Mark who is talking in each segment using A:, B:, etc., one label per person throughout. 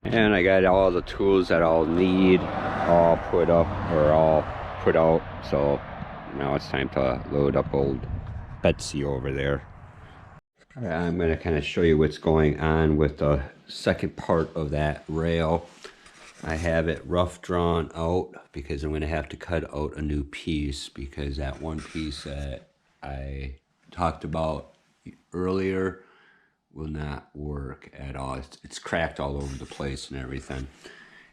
A: And I got all the tools that I'll need all put up or all put out. So now it's time to load up old Betsy over there. All right, I'm going to kind of show you what's going on with the second part of that rail. I have it rough drawn out because I'm going to have to cut out a new piece because that one piece that I talked about earlier will not work at all. It's cracked all over the place and everything.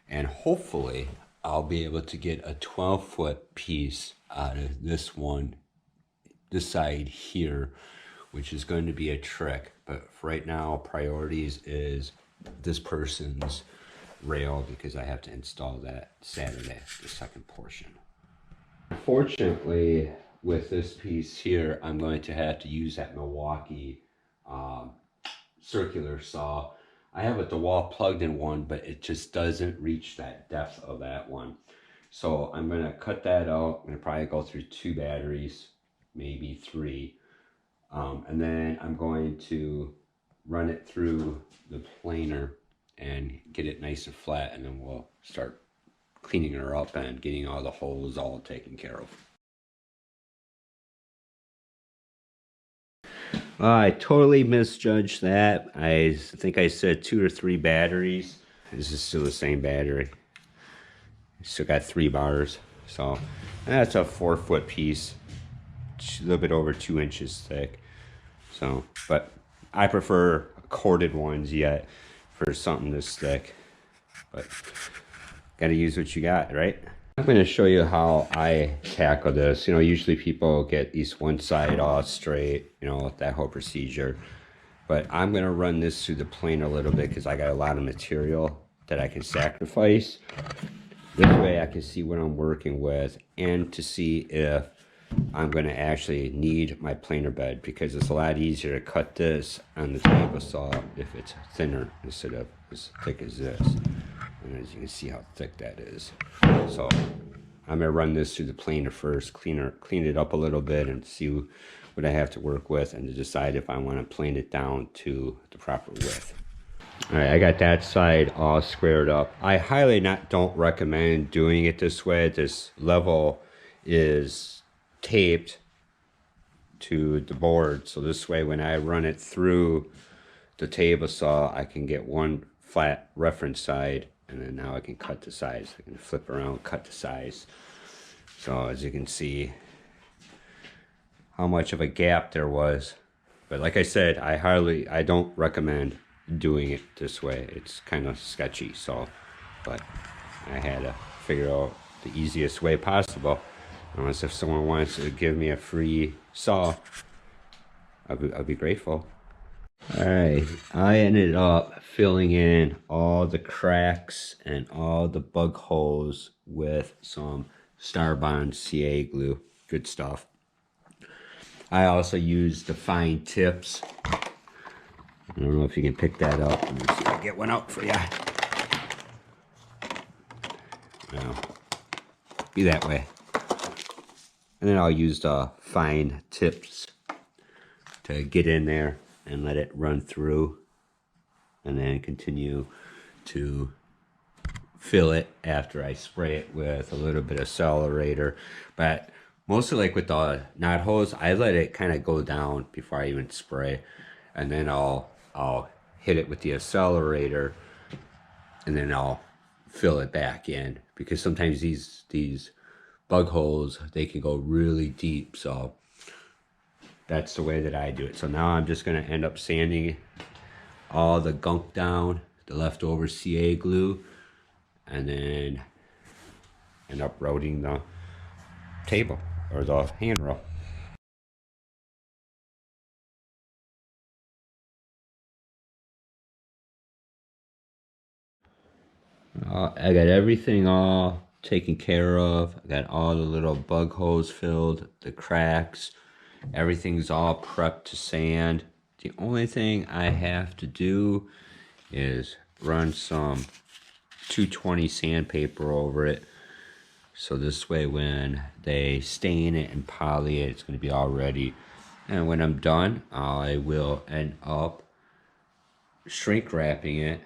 A: And hopefully I'll be able to get a 12-foot piece out of this one, this side here, which is going to be a trick. But right now, priorities is this person's rail because I have to install that Saturday, the second portion. Unfortunately, with this piece here, I'm going to have to use that Milwaukee circular saw. I have a DeWalt plugged in one, but it just doesn't reach that depth of that one. So I'm going to cut that out. I'm going to probably go through 2 batteries, maybe 3. And then I'm going to run it through the planer and get it nice and flat, and then we'll start cleaning her up and getting all the holes all taken care of. I totally misjudged that. I think I said 2 or 3 batteries. This is still the same battery. Still got 3 bars. So that's a 4-foot piece. A little bit over 2 inches thick. So, but I prefer corded ones yet for something this thick. But gotta use what you got, right? I'm going to show you how I tackle this. You know, usually people get at least one side all straight, you know, that whole procedure. But I'm going to run this through the plane a little bit because I got a lot of material that I can sacrifice. This way I can see what I'm working with and to see if I'm going to actually need my planer bed, because it's a lot easier to cut this on the table saw if it's thinner instead of as thick as this. And as you can see how thick that is. So I'm going to run this through the planer first, clean it up a little bit and see what I have to work with, and to decide if I want to plane it down to the proper width. All right, I got that side all squared up. I highly don't recommend doing it this way. This level is taped to the board, so this way when I run it through the table saw, I can get one flat reference side, and then now I can cut the sides. I can flip around, cut the sides. So as you can see how much of a gap there was. But like I said, I don't recommend doing it this way. It's kind of sketchy. So, but I had to figure out the easiest way possible. Unless if someone wants to give me a free saw, I'll be grateful. All right, I ended up filling in all the cracks and all the bug holes with some Starbond CA glue. Good stuff. I also used the fine tips. I don't know if you can pick that up. Let me see if I get one out for you. No, be that way. And then I'll use the fine tips to get in there and let it run through, and then continue to fill it after I spray it with a little bit of accelerator. But mostly like with the knot holes, I let it kind of go down before I even spray, and then I'll hit it with the accelerator, and then I'll fill it back in, because sometimes these bug holes, they can go really deep. So that's the way that I do it. So now I'm just going to end up sanding all the gunk down, the leftover CA glue, and then end up routing the table or the handrail. I got everything all taken care of. I got all the little bug holes filled, the cracks. Everything's all prepped to sand. The only thing I have to do is run some 220 sandpaper over it. So this way when they stain it and poly it, it's going to be all ready. And when I'm done, I will end up shrink wrapping it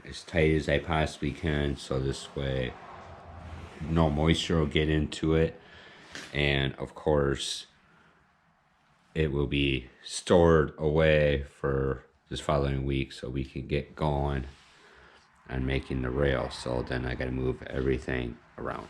A: as tight as I possibly can, so this way no moisture will get into it. And of course, it will be stored away for this following week so we can get going on making the rail. So then I got to move everything around.